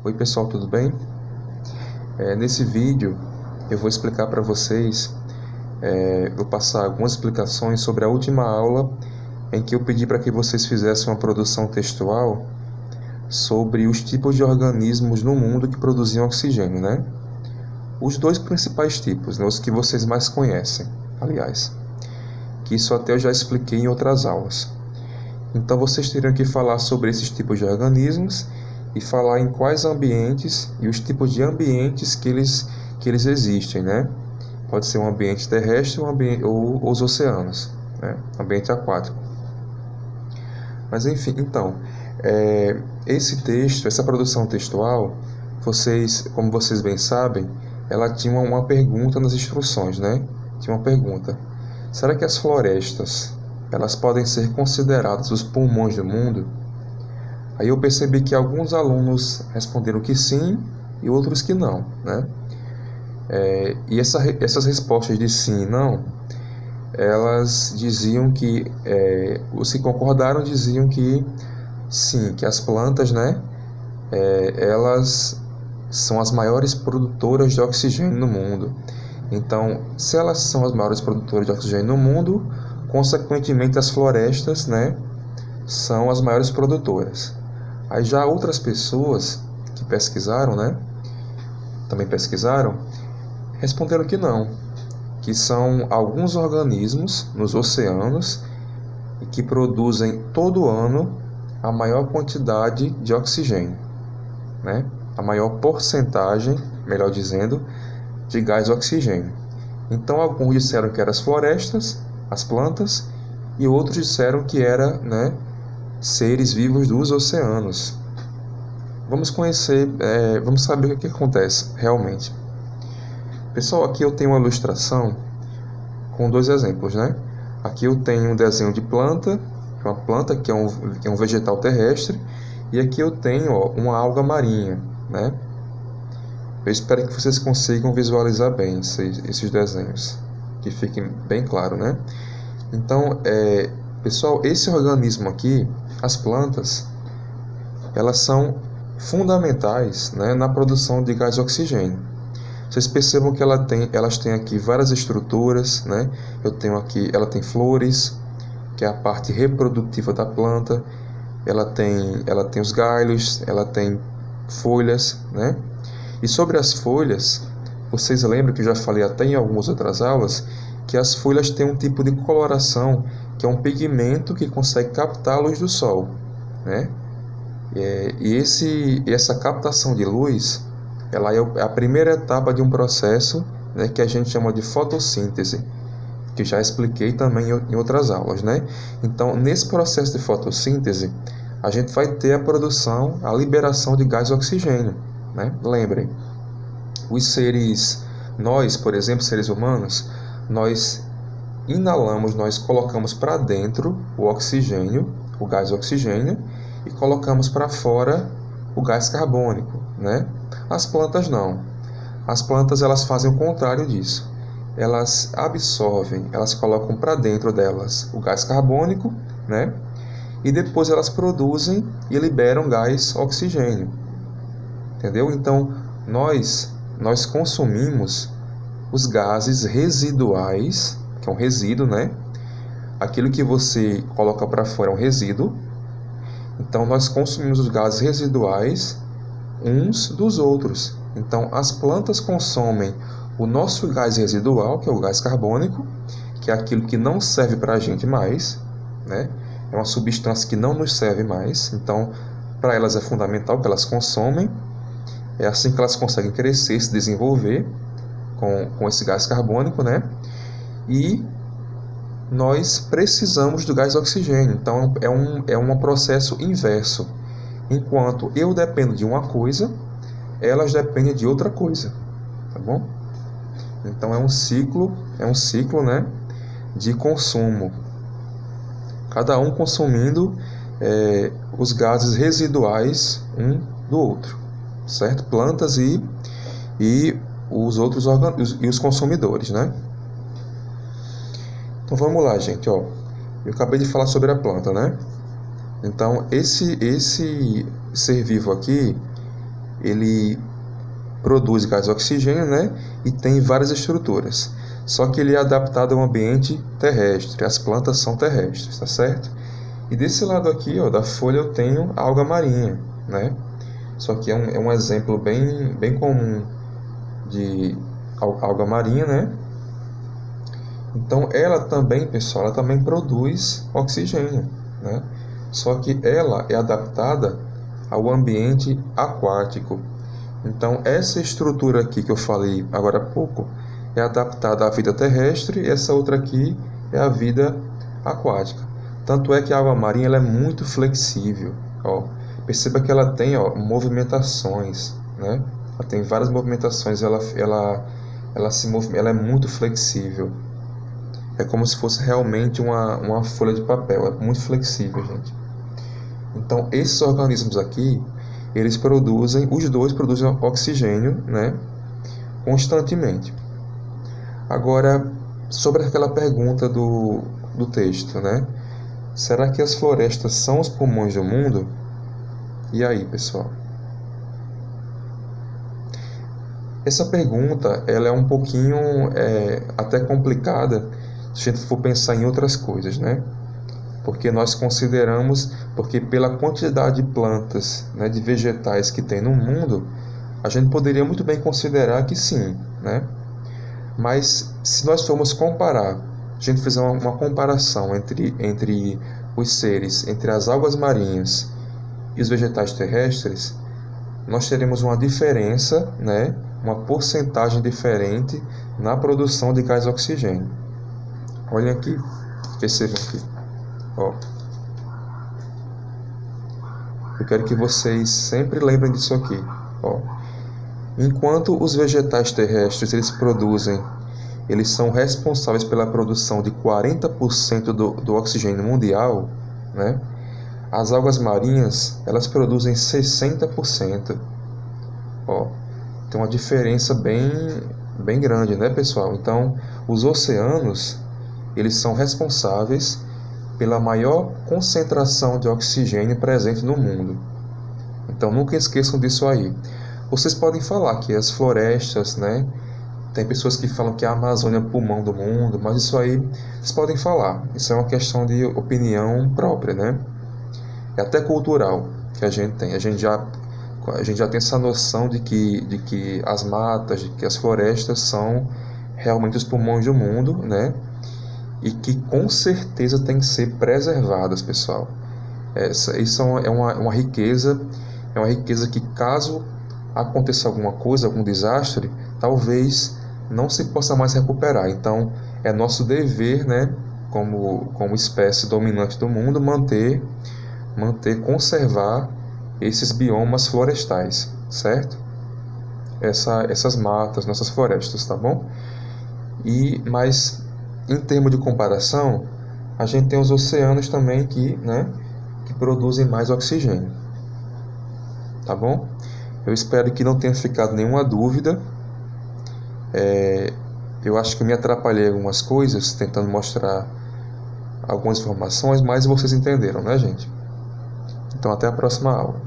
Oi pessoal, tudo bem? Nesse vídeo eu vou explicar para vocês, vou passar algumas explicações sobre a última aula em que eu pedi para que vocês fizessem uma produção textual sobre os tipos de organismos no mundo que produziam oxigênio, né? Os dois principais tipos, né? Os que vocês mais conhecem, aliás, que isso até eu já expliquei em outras aulas. Então vocês teriam que falar sobre esses tipos de organismos e falar em quais ambientes e os tipos de ambientes que eles existem, né? Pode ser um ambiente terrestre ou os oceanos, né? Ambiente aquático. Mas enfim, então, esse texto, essa produção textual, como vocês bem sabem, ela tinha uma pergunta nas instruções, né? Tinha uma pergunta: será que as florestas, elas podem ser consideradas os pulmões do mundo? Aí eu percebi que alguns alunos responderam que sim e outros que não, né? E essas respostas de sim e não, elas diziam que, os que concordaram diziam que sim, que as plantas, né, elas são as maiores produtoras de oxigênio no mundo. Então, se elas são as maiores produtoras de oxigênio no mundo, consequentemente as florestas, né, são as maiores produtoras. Aí já outras pessoas que pesquisaram, né, também pesquisaram, responderam que não, que são alguns organismos nos oceanos e que produzem todo ano a maior quantidade de oxigênio, né, a maior porcentagem, melhor dizendo, de gás oxigênio. Então alguns disseram que eram as florestas, as plantas, e outros disseram que era, né, seres vivos dos oceanos. Vamos conhecer, vamos saber o que acontece realmente. Pessoal, aqui eu tenho uma ilustração com dois exemplos, né? Aqui eu tenho um desenho de planta, uma planta que é um vegetal terrestre, e aqui eu tenho, ó, uma alga marinha, né? Eu espero que vocês consigam visualizar bem esses desenhos, que fiquem bem claro, né? Então, pessoal, esse organismo aqui, as plantas, elas são fundamentais, né, na produção de gás oxigênio. Vocês percebam que elas têm aqui várias estruturas, né? Ela tem flores, que é a parte reprodutiva da planta. Ela tem os galhos, ela tem folhas, né? E sobre as folhas, vocês lembram que eu já falei até em algumas outras aulas, que as folhas têm um tipo de coloração, que é um pigmento que consegue captar a luz do sol, né? E essa captação de luz, ela é a primeira etapa de um processo, né, que a gente chama de fotossíntese, que já expliquei também em outras aulas, né? Então, nesse processo de fotossíntese, a gente vai ter a produção, a liberação de gás oxigênio, né? Lembrem, nós, por exemplo, seres humanos, nós inalamos, nós colocamos para dentro o oxigênio, o gás oxigênio, e colocamos para fora o gás carbônico, né? As plantas não. As plantas, elas fazem o contrário disso. Elas absorvem, elas colocam para dentro delas o gás carbônico, né? E depois elas produzem e liberam gás oxigênio. Entendeu? Então, nós consumimos os gases residuais, que é um resíduo, né? Aquilo que você coloca para fora é um resíduo. Então, nós consumimos os gases residuais uns dos outros. Então, as plantas consomem o nosso gás residual, que é o gás carbônico, que é aquilo que não serve para a gente mais, né? É uma substância que não nos serve mais. Então, para elas é fundamental que elas consomem. É assim que elas conseguem crescer, se desenvolver com esse gás carbônico, né? E nós precisamos do gás oxigênio. Então, é um processo inverso. Enquanto eu dependo de uma coisa, elas dependem de outra coisa, tá bom? Então, é um ciclo, né, de consumo. Cada um consumindo os gases residuais um do outro, certo? Plantas e os outros e os consumidores, né? Então vamos lá, gente, ó. Eu acabei de falar sobre a planta, né? Então esse ser vivo aqui, ele produz gás oxigênio, né? E tem várias estruturas. Só que ele é adaptado ao ambiente terrestre, as plantas são terrestres, tá certo? E desse lado aqui, ó, da folha eu tenho a alga marinha, né? Só que é um exemplo bem comum de alga marinha, né? Então ela também, pessoal, ela também produz oxigênio, né? Só que ela é adaptada ao ambiente aquático. Então essa estrutura aqui que eu falei agora há pouco é adaptada à vida terrestre e essa outra aqui é a vida aquática. Tanto é que a água marinha ela é muito flexível. Ó. Perceba que ela tem movimentações, né? Ela tem várias movimentações, ela é muito flexível. É como se fosse realmente uma folha de papel, é muito flexível, gente. Então, esses organismos aqui, os dois produzem oxigênio, né, constantemente. Agora, sobre aquela pergunta do texto, né? Será que as florestas são os pulmões do mundo? E aí, pessoal? Essa pergunta, ela é um pouquinho até complicada se a gente for pensar em outras coisas, né? Porque pela quantidade de plantas, né, de vegetais que tem no mundo, a gente poderia muito bem considerar que sim, né? Mas se nós formos comparar, a gente fizer uma comparação entre os seres, entre as algas marinhas e os vegetais terrestres, nós teremos uma diferença, né, uma porcentagem diferente na produção de gás oxigênio. Olhem aqui, percebam aqui. Ó. Eu quero que vocês sempre lembrem disso aqui. Ó. Enquanto os vegetais terrestres eles são responsáveis pela produção de 40% do oxigênio mundial, né? As algas marinhas, elas produzem 60%. Ó, tem uma diferença bem grande, né, pessoal? Então, os oceanos, eles são responsáveis pela maior concentração de oxigênio presente no mundo. Então, nunca esqueçam disso aí. Vocês podem falar que as florestas, né? Tem pessoas que falam que a Amazônia é o pulmão do mundo, mas isso aí vocês podem falar. Isso é uma questão de opinião própria, né? É até cultural que a gente tem. A gente já tem essa noção de que as matas, de que as florestas são realmente os pulmões do mundo, né? E que com certeza tem que ser preservadas, pessoal. Isso é uma riqueza, que caso aconteça alguma coisa, algum desastre, talvez não se possa mais recuperar. Então, é nosso dever, né, como espécie dominante do mundo, conservar esses biomas florestais, certo? Essas matas, nossas florestas, tá bom? Mas, em termos de comparação, a gente tem os oceanos também que produzem mais oxigênio, tá bom? Eu espero que não tenha ficado nenhuma dúvida. Eu acho que me atrapalhei algumas coisas, tentando mostrar algumas informações, mas vocês entenderam, né, gente? Então, até a próxima aula.